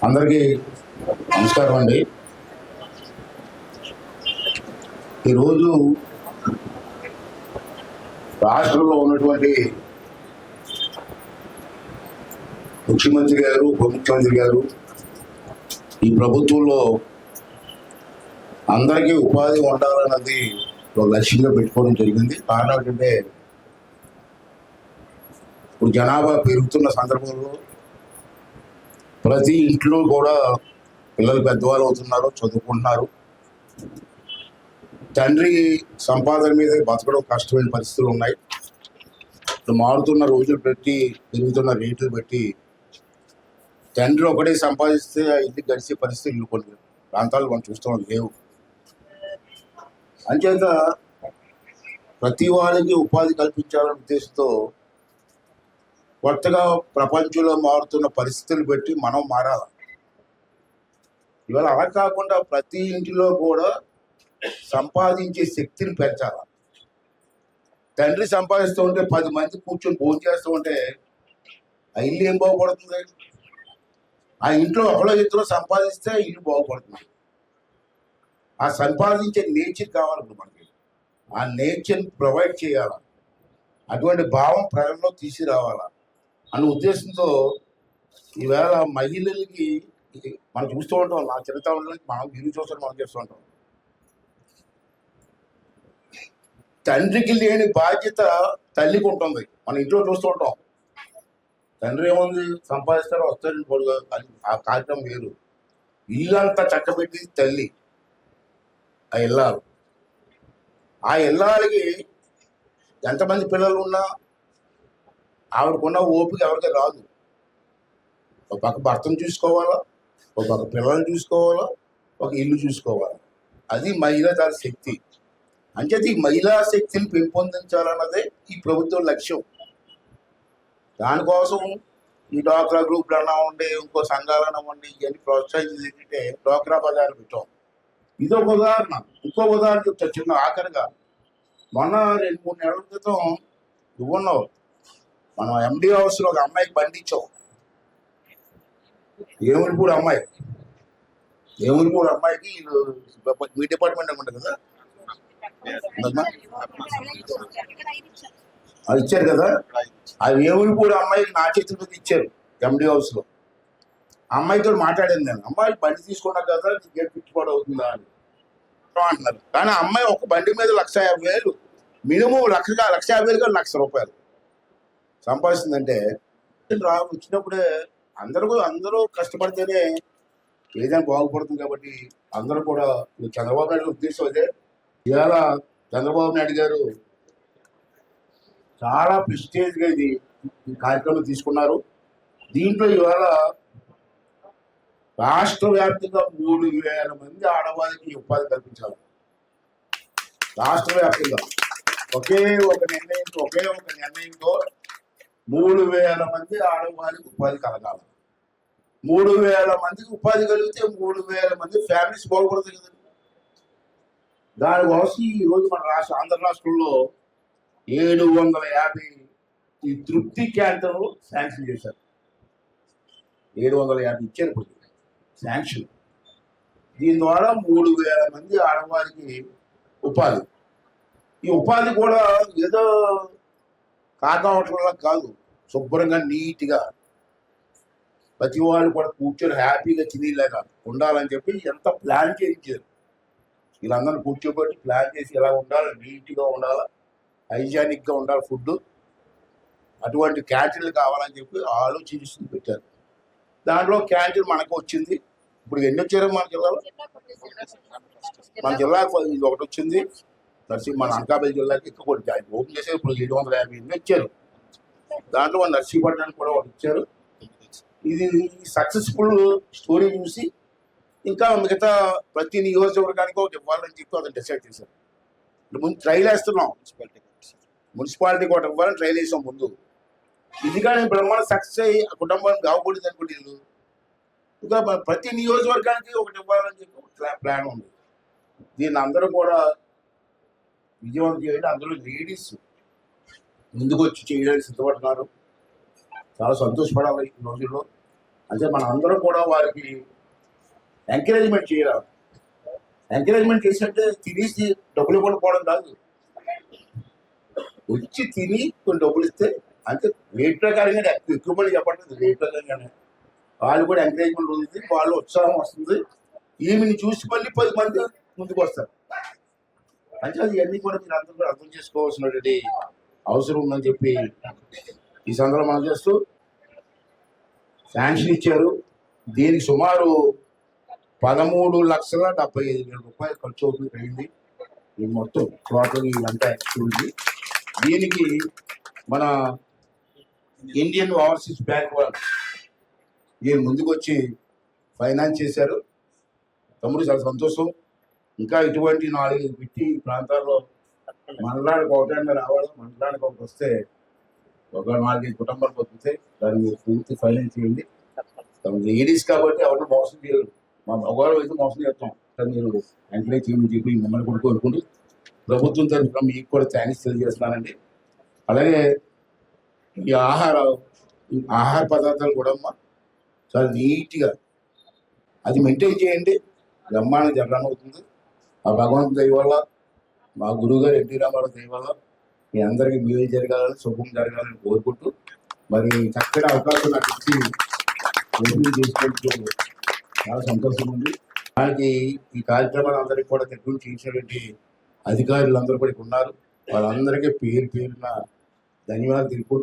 అందరికీ నమస్కారం అండి. ఈరోజు రాష్ట్రంలో ఉన్నటువంటి ముఖ్యమంత్రి గారు, ఉప ముఖ్యమంత్రి గారు ఈ ప్రభుత్వంలో అందరికీ ఉపాధి ఉండాలన్నది ఒక లక్ష్యంగా పెట్టుకోవడం జరిగింది. కారణం ఏంటంటే ఇప్పుడు జనాభా పెరుగుతున్న సందర్భంలో ప్రతి ఇంట్లో కూడా పిల్లలు పెద్దవాళ్ళు అవుతున్నారు, చదువుకుంటున్నారు. తండ్రి సంపాదన మీద బతకడం కష్టమైన పరిస్థితులు ఉన్నాయి. ఇప్పుడు మారుతున్న రోజులు బట్టి, పెరుగుతున్న రేట్లు బట్టి తండ్రి ఒకటే సంపాదిస్తే ఆ ఇల్లు గడిచే పరిస్థితులు కొన్ని ప్రాంతాలు మనం చూస్తున్నాం లేవు. అంచేత ప్రతి వారికి ఉపాధి కల్పించాలనే ఉద్దేశంతో కొత్తగా ప్రపంచంలో మారుతున్న పరిస్థితులు బట్టి మనం మారాలి. ఇవాళ అలా కాకుండా ప్రతి ఇంటిలో కూడా సంపాదించే శక్తిని పెంచాలి. తండ్రి సంపాదిస్తూ ఉంటే 10 మంది కూర్చొని భోజనం చేస్తూ ఉంటే ఆ ఇల్లు ఏం బాగుపడుతుంది? ఆ ఇంట్లో ఒకళ్ళో ఇద్దరు సంపాదిస్తే ఇల్లు బాగుపడుతుంది. ఆ సంపాదించే నేచర్ కావాలి మనకి. ఆ నేచర్ని ప్రొవైడ్ చేయాలి. అటువంటి భావం ప్రజల్లో తీసుకురావాలా అనే ఉద్దేశంతో ఈవేళ మహిళలకి మనం చూస్తూ ఉంటాం. నా చిన్నతనంలో మనం ఇల్లు చూస్తాం, మనం చేస్తూ ఉంటాం. తండ్రికి లేని బాధ్యత తల్లికి ఉంటుంది. మన ఇంట్లో చూస్తూ ఉంటాం. తండ్రి ఏముంది, సంపాదిస్తారు, వస్తారు, పొడుగు, ఆ కార్యక్రమం వేరు. ఇల్లంతా చక్కబెట్టి తల్లి, ఆ ఇల్లాలు. ఆ ఇల్లాలకి ఎంతమంది పిల్లలు ఉన్నా ఆవిడకున్న ఓపిక ఎవరికి రాదు. ఒక పక్క భర్తను చూసుకోవాలా, ఒక పక్క పిల్లల్ని చూసుకోవాలా, ఒక ఇల్లు చూసుకోవాలి. అది మహిళా దాని శక్తి. అంచేది ఈ మహిళా శక్తిని పెంపొందించాలన్నదే ఈ ప్రభుత్వం లక్ష్యం. దానికోసం ఈ డ్వాక్రా గ్రూపులు అన్నా ఉండే, ఇంకో సంఘాలన్నా ఉండి ఇవన్నీ ప్రోత్సహించేది ఏంటంటే డ్వాక్రా బజార్ పెట్టాం. ఇదొక ఉదాహరణ. ఇంకో ఉదాహరణ చెప్తా చిన్న ఆఖరిగా. మొన్న 2-3 నెలల క్రితం నువ్వున్నావు, మనం ఎండి హౌస్లో ఒక అమ్మాయికి బండి ఇచ్చాం. ఏములిపూడి అమ్మాయికి మీ డిపార్ట్మెంట్ అనుకుంటా కదా, అది ఇచ్చారు కదా. అది ఏములిపూడి అమ్మాయికి నా చేతుల మీద ఇచ్చారు ఎండి హౌస్లో. అమ్మాయితో మాట్లాడింది నేను, అమ్మాయి బండి తీసుకున్నా కదా, నీకు పిచ్చిపాడు అవుతుందా అని అంటున్నారు. కానీ అమ్మాయి ఒక బండి మీద 1,50,000 మినిమం 1,50,000 కానీ 1,00,000 రూపాయలు సంపాదిస్తుందంటే వచ్చినప్పుడే అందరూ కష్టపడితేనే ఏదైనా బాగుపడుతుంది. కాబట్టి అందరూ కూడా చంద్రబాబు నాయుడు ఉద్దేశం అదే. ఇవాళ చంద్రబాబు నాయుడు గారు చాలా ప్రెస్టేజ్గా ఈ కార్యక్రమం తీసుకున్నారు. దీంట్లో ఇవాళ రాష్ట్ర వ్యాప్తంగా 3,000 మంది ఆడవాళ్ళకి ఉపాధి కల్పించాలి. రాష్ట్ర వ్యాప్తంగా ఒకే ఒక నిర్ణయంతో 3,000 మంది ఆడవాళ్ళకి ఉపాధి కలగాలి. 3,000 మందికి ఉపాధి కలిగితే 3,000 మంది ఫ్యామిలీస్ బాగుపడుతుంది కదండి. దానికోసం ఈరోజు మన ఆంధ్ర రాష్ట్రంలో 750 ఈ తృప్తి క్యాంటీన్లు శాంక్షన్ చేశారు. 750 ఇచ్చారు ఇప్పుడు శాంక్షన్. దీని ద్వారా 3,000 మంది ఆడవారికి ఉపాధి. ఈ ఉపాధి కూడా ఏదో కాకపోవటంలో కాదు, శుభ్రంగా నీట్గా ప్రతి వాళ్ళు కూడా కూర్చొని హ్యాపీగా తినేలాగా ఉండాలని చెప్పి ఎంత ప్లాన్ చేయించారు. వీళ్ళందరినీ కూర్చోబెట్టి ప్లాన్ చేసి ఎలా ఉండాలి, నీట్గా ఉండాలా, హైజానిక్గా ఉండాలి ఫుడ్. అటువంటి క్యాంటీన్లు కావాలని చెప్పి ఆలోచించి పెట్టారు. దాంట్లో క్యాంటీన్ మనకు వచ్చింది. ఇప్పుడు ఎన్ని వచ్చారో మన జిల్లాలో? మన జిల్లాకు ఇది ఒకటి వచ్చింది. మన అనకాపల్లి జిల్లాకి ఎక్కువ ఓపెన్ చేసే ఇప్పుడు 750 ఇచ్చారు. దాంట్లో మన నర్సీపట్నానికి కూడా ఒకటి ఇచ్చారు. ఇది సక్సెస్ఫుల్ స్టోరీ చూసి ఇంకా మిగతా ప్రతి నియోజకవర్గానికి ఒకటి ఇవ్వాలని చెప్పి అతను డిసైడ్ చేశారు. ముందు ట్రైల్ వేస్తున్నాం, మున్సిపాలిటీకి ఒకటి ఇవ్వాలని ట్రైల్ వేసాం ముందు. ఇది కానీ బ్రహ్మాండ సక్సెస్ అయ్యి ఆ కుటుంబానికి బాగుపడింది అనుకోండి. ఇంకా ప్రతి నియోజకవర్గానికి ఒకటి ఇవ్వాలని చెప్పి ప్లాన్ ఉంది. దీన్ని అందరూ కూడా విజయవంతం చేయండి. అందులో లేడీస్ ముందుకు వచ్చి చేయడానికి సిద్ధపడుతున్నారు. చాలా సంతోషపడాలి ఈ రోజుల్లో. అంటే మన అందరం కూడా వారికి ఎంకరేజ్మెంట్ చేయాలి. ఎంకరేజ్మెంట్ చేసినట్టే తినేసి డబ్బులు కూడా పోవడం కాదు, వచ్చి తిని కొన్ని డబ్బులు ఇస్తే అంటే రేట్ ప్రకారంగా ఎక్కువ మంది చెప్పట్లేదు, రేట్ ప్రకారంగానే వాళ్ళు కూడా ఎంకరేజ్మెంట్ ఉంది, వాళ్ళు ఉత్సాహం వస్తుంది, ఈమెని చూసి మళ్ళీ 10 మంది ముందుకు వస్తారు. అంటే అది ఇవన్నీ కూడా మీరు అందరూ కూడా అర్థం చేసుకోవాల్సినటువంటి అవసరం ఉందని చెప్పి ఈ సందర్భంలో మనం చేస్తూ శాంక్షన్ ఇచ్చారు. దీనికి సుమారు 13,75,000 రూపాయలు ఖర్చు అవుతుంది అయింది. ఇది మొత్తం టోటల్ ఇదంతా ఎక్స్క్లూడ్. దీనికి మన ఇండియన్ ఓవర్సీస్ బ్యాంక్ వాళ్ళు దీని ముందుకు వచ్చి ఫైనాన్స్ చేశారు. తమ్ముడు చాలా సంతోషం. ఇంకా ఇటువంటి 4 పెట్టి ప్రాంతాల్లో మండలానికి ఒకటైనా రావాలి, మండలానికి ఒకటి వస్తే ఒక 4 కుటుంబాలు బతుకుతాయి. దాన్ని మీరు పూర్తి ఫైనాన్స్ చేయండి. లేడీస్ కాబట్టి ఎవరు మోసం చేయరు, మా మగవాళ్ళు అయితే మోసం చేస్తాం, కానీ మీరు ఎంకరేజ్ చేయమని చెప్పి మిమ్మల్ని కూడా కోరుకుంటూ ప్రభుత్వం తరఫున మీకు కూడా థ్యాంక్స్ తెలియజేస్తున్నానండి. అలాగే ఈ ఆహార పదార్థాలు కూడా చాలా నీట్గా అది మెయింటైన్ చేయండి, బ్రహ్మాండం జరగడం అవుతుంది. ఆ భగవంతుని దయ వల్ల, మా గురువు గారు ఎన్టీ రామారావు దయ వల్ల మీ అందరికీ మేలు జరగాలని, శుభం జరగాలని కోరుకుంటూ మరి చక్కటి అవకాశం నాకు ఇచ్చి ఓపెనింగ్ చేసుకుంటూ చాలా సంతోషం ఉంది. దానికి ఈ కార్యక్రమాలు అందరికీ కూడా దగ్గర చేసినటువంటి అధికారులు అందరూ కూడా ఉన్నారు. వాళ్ళందరికీ పేరు పేరున ధన్యవాదాలు తెలుపుకుంటూ